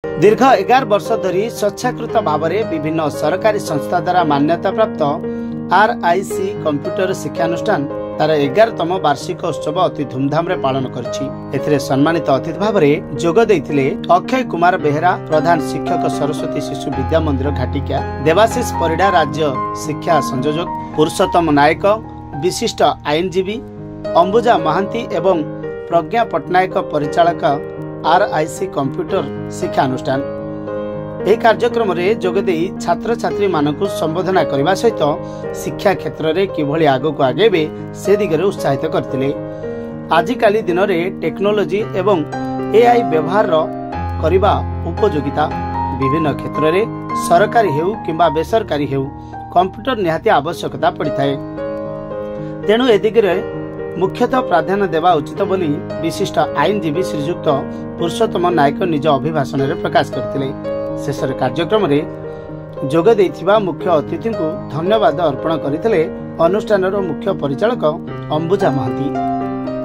दीर्घ 11 वर्ष धरी स्वच्छाकृत भाव में विभिन्न सरकारी संस्था द्वारा मान्यता प्राप्त RIC कंप्यूटर शिक्षानुष्ठान तार 11तम वार्षिक उत्सव अति धूमधाम रे पालन कर सम्मानित अतिथि भाव में जोग देइथिले अक्षय कुमार बेहरा प्रधान शिक्षक सरस्वती शिशु विद्या मंदिर घाटिका, देवाशीष परिडा राज्य शिक्षा संयोजक, पुरुषोत्तम नायक विशिष्ट आईनजीवी, अंबुजा महांती एवं प्रज्ञा पट्टनायक परिचालक RIC कंप्यूटर शिक्षानुष्ठान। यह कार्यक्रम में जोगदे छात्र छात्री मानक संबोधना करने सहित शिक्षा क्षेत्र में किभली आगक आगेबे से दिगरे उत्साहित करथिले। आजिकाली दिन में टेक्नोलोजी एवं AI व्यवहार करने उपयोगिता विभिन्न क्षेत्र में सरकारी हेउ किंबा बेसरकारी हेउ कंप्यूटर निहाती आवश्यकता पड़ी थाए। तेणु ए दिगरे मुख्यतः प्राधान्य देवा उचित बोली विशिष्ट आईनजीवी श्रीजुक्त पुरुषोत्तम नायक निज अभिभाषण में प्रकाश करथिले। शेष कार्यक्रम में जोग देइथिबा मुख्य अतिथि को धन्यवाद अर्पण करथिले अनुष्ठान मुख्य परिचालक अंबुजा महांती।